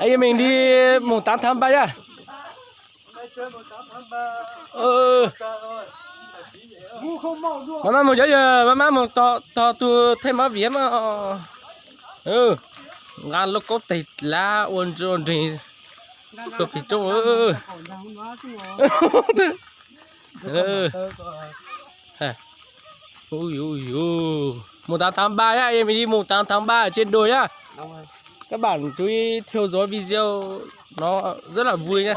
Ấy mình đi mùng 8 tháng 3 nhá. Mà một giờ mà một to tu thêm má vía mà ngàn lúc có thịt lá ôn thì có thịt trâu mùng 8 tháng 3 nhá, em mình đi mùng 8 tháng 3 ở trên đồi nhá. Các bạn chú ý theo dõi video nó rất là vui nhá.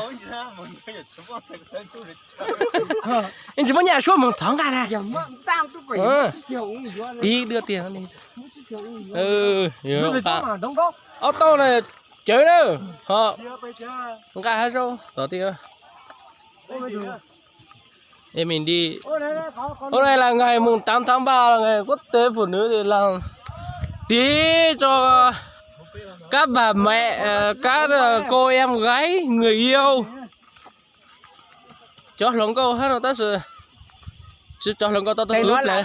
Anh chỉ muốn nhà số một tháng cả này. Tí đưa tiền đi. Ô tô này chơi đâu. Không cả hết đâu. Đó tiền. Em mình đi. Hôm nay là ngày mùng 8 tháng 3 là ngày quốc tế phụ nữ để làm tí cho các bà mẹ, các cô em gái, người yêu. Cho lòng câu hết rồi ta sự. Cho lòng câu ta thứ này.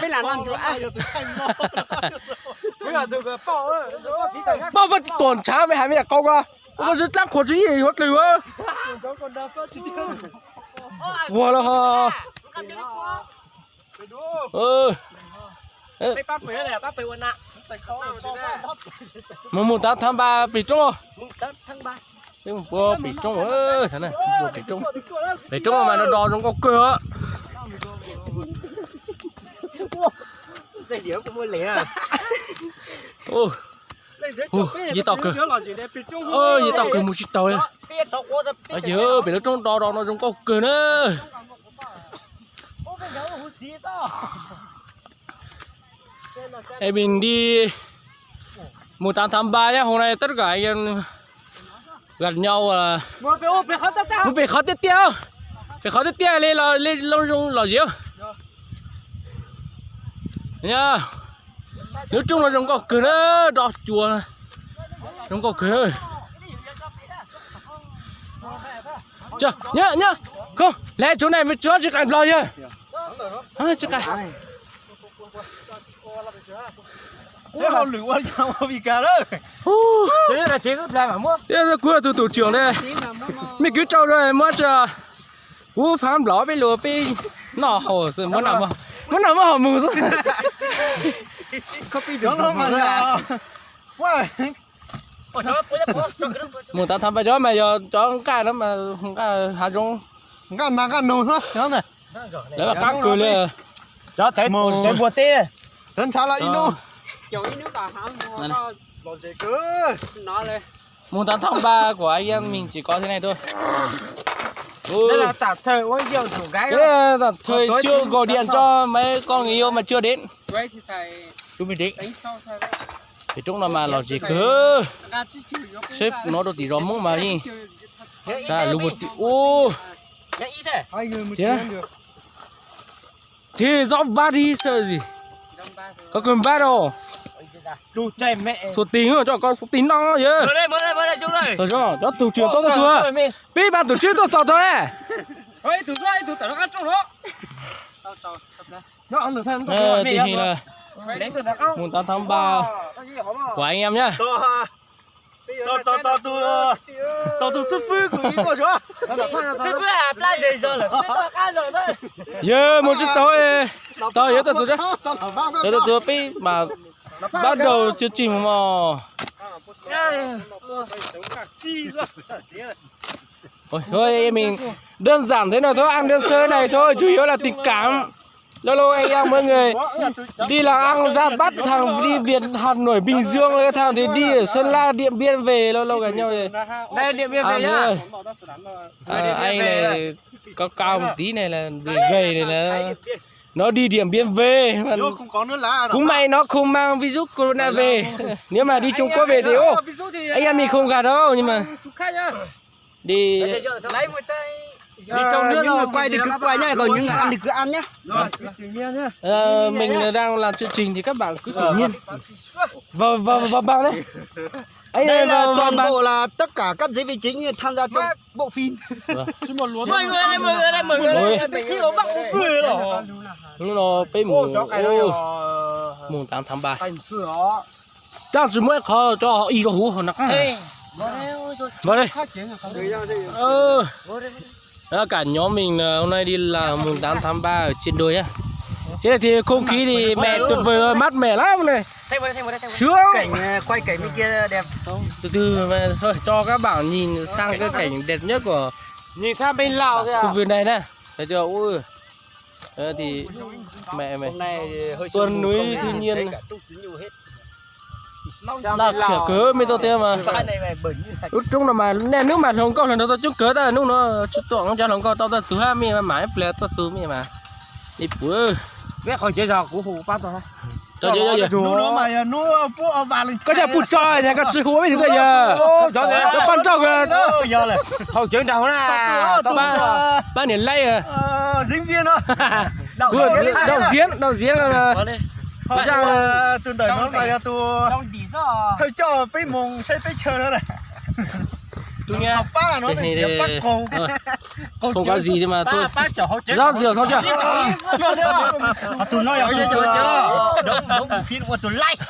Bao vật tuầnช้าไม่หายไม่อยากcâu ra. Bao giờ lắc khổ gì hết rồi á. Wow là ha. Mùng 8 tháng 3 bị trúng không? Mùng 8 tháng 3. Nhưng mà bị trúng ơi, thế này, bị trúng. Bị trúng mà nó đo trong có cửa. Dây điếu cũng mới lẻ à. Gì tao cười. Gì tao cười một chiếc tàu ấy. Ở dưới bị nó trúng đo nó trong có cửa nữa. Em mình đi mùng 8 tháng 3 nhá, hôm nay tất cả anh em gần nhau là một phải khó tiếp theo lên lông rung lò diếu nha. Nói chung là giống có cửa nữa, đỏ chùa này giống có cửa chưa nhá không lẽ chỗ này mới chứa chỉ cảnh lò chưa chưa cảnh. Thế họ lử qua nhau vì cả đó. Thế là chế rất là mà mua. Thế là cuối là tổ trưởng đây. Mình cứ trâu rồi mua cho cú phám ló với lúa với nọ hồ rồi muốn nào mà họ mù rồi. Copy được mà là. Wow. Mùng 8 tháng 3 đó mà giờ cho cái đó mà không cái hạt giống. Ngàn nắng ngàn nâu thôi, nhớ này. Đấy là các cười lên. Cho thấy cái bùa tê. Tân trả lại inu. Mùng 8 tháng 3 của anh em mình chỉ có thế này thôi. Đây là tạm thời ôi nhiều chủ gái. Thế là tạm thời chưa gọi điện cho mấy con người yêu mà chưa đến. Chúng mình đến. Thì chúng là mà là gì cơ. Sếp nó đâu tí rõ mông mà đi. Ra lù một tí. Ô. Thế thì rõ ba đi sợ gì. Có cần ba đâu. Đủ chạy mẹ. Số tính rồi cho con số tính nó chứ. Mới đây chung đây. Thôi cho thủ trưởng tốt chưa? Biết bạn tổ chức tốt trò thôi này. Ôi thủ tớ nó ăn trong đó. Nó ăn được sao nó Tình hình là mùng 8 tháng 3 của anh em nhá. Tao sư phụ của ý tôi chưa? Sư phụ là play dây giờ là rồi thôi. Giờ một chút tối tôi nhớ tôi chứ. Để tôi biết mà bắt đầu chương trình mà. Thôi mình đơn giản thế nào thôi, ăn đơn sơ này thôi, chủ yếu là tình cảm. Lâu anh em mọi người đi làm ăn ra bắt thằng đi Việt Hà Nội Bình Dương cái thằng thì đi ở Sơn La Điện Biên về lâu gặp nhau rồi. Đây Điện Biên về nhá. Anh này cao một tí này là gầy này là nó đi Điện Biên về mà không có nữa lá. cũng may nó không mang virus corona về. Nếu mà đi Trung Quốc về thì anh em mình không gạt đâu nhưng mà đi Đi trong nước rồi quay thì cứ quay nhá, còn những ăn thì cứ ăn nhá. Mình đang làm chương trình thì các bạn cứ tự nhiên vào bạn đấy. Đây là toàn bộ là tất cả các diễn viên chính tham gia trong bộ phim. Mọi người đây. Khi nó bắt một người rồi. Nó bị mùng 8 tháng 3. Chắc chỉ mới khó cho họ y cái hú họ nặng. Vào đây. Đó, cả nhóm mình hôm nay đi là mùng 8 tháng 3 ở trên đồi nhá. Thế này thì không khí thì mẹ tuyệt vời ơi, mát mẻ lắm này. Sướng. Cảnh quay cảnh bên kia đẹp. Từ từ mà thôi cho các bạn nhìn sang cái cảnh đẹp nhất của Nhìn sang bên Lào kìa. công viên này nè. Thấy chưa? Ui. Đấy thì mẹ mày. Hôm nay hơi Tuần núi thiên nhiên. cả tung xíu nhiều hết. Là khỉa cớ mấy tôi tiêu mà. Lúc trung là mà nè nước mà không có lần đầu tôi chút cớ ta lúc nó chút tuộng không cho không có tao ta số 20 mà mãi ple tao số mà. Đi bữa. Biết khỏi chế giò của hủ bắt rồi. Cho chơi. Nó mà nó phụ ở vào lên. Có nhà phụ trò nhà có chữ húa mấy thứ thôi giờ. Nó quan trọng là giờ này. Hậu trưởng đầu là tao ba年lay à. Diễn viên đó. Đạo diễn là Họ rằng là từ đời nó là tôi trong tí sao? thôi cho cái mông sẽ tới chơi đó này. tôi nghe Bác nó thì chỉ bắt cô. không có gì mà thôi. Bác chở hậu trưởng. Rau rửa xong chưa? Tụi nó ở đây đúng phim của tụi like.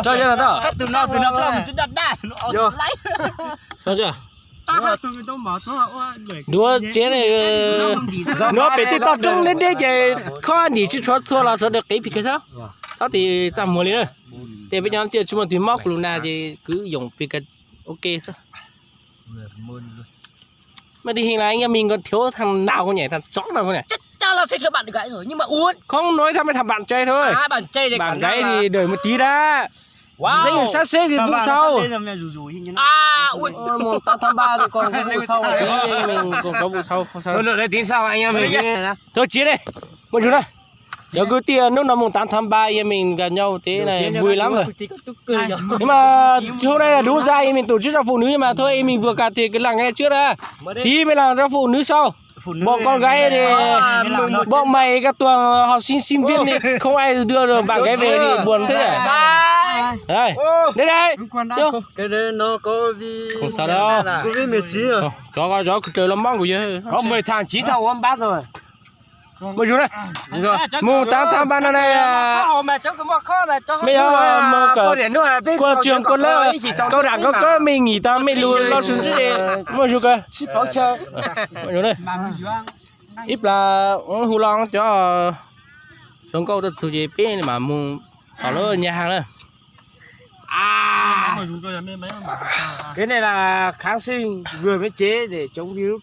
Cho chưa đó? Tụi nó làm chút đắt đắt. Vô. Xong chưa? Tôi mới mở thôi. Đua chế này nó bị tao trông lên đây chứ khó nhỉ chứ xóa là được cái sao? Sao thì sao mua lên rồi? Thì bây giờ chưa chúng mình tìm móc luôn nào thì cứ dùng cái ok sao? Mà đi hình này anh em mình còn thiếu thằng nào không nhỉ? Thằng chó nào không nhỉ? Chắc chắn là sẽ cho bạn gái rồi nhưng mà uống. Không nói thằng mấy thằng bạn chơi thôi. Bạn chơi thì bạn gái thì đợi một tí đã. Wow. Giấy sát xế thì vụ sau. Ui. Một tháng 3 thì còn có vụ sau. Mình còn có vụ sau. Thôi nữa đây tính sau anh em mình. Thôi chia đây. Một chút đây. Giờ cứ tiền lúc nào mùng 8 tháng 3 em mình gặp nhau thế này vui lắm rồi. Nhưng mà hôm nay là đúng ra em mình tổ chức cho phụ nữ nhưng mà thôi em mình vừa cả thì cái làng này trước đã. Tí mới làm cho phụ nữ sau. Bọn con gái thì bọn mày các tuần học sinh viên thì không ai đưa được bạn gái về thì buồn thế này. Đây, đây. Vô. Cái đấy nó có vì Không sao đâu. có vì miệt chí à. Có trời lắm mong của chứ. Có 10 tháng 9 thầu hôm bác rồi. Một chút đây. Rồi. Mùng 8 tháng 3 năm nay bây giờ mà cả qua trường con lớp câu đảng có mình nghỉ ta mình luôn lo xuống chứ gì. Một chút cơ. Một chút đây. Ít là hù long cho xuống câu được sự gì biết mà mùng ở đó nhà hàng này. Cái này là kháng sinh vừa mới chế để chống virus.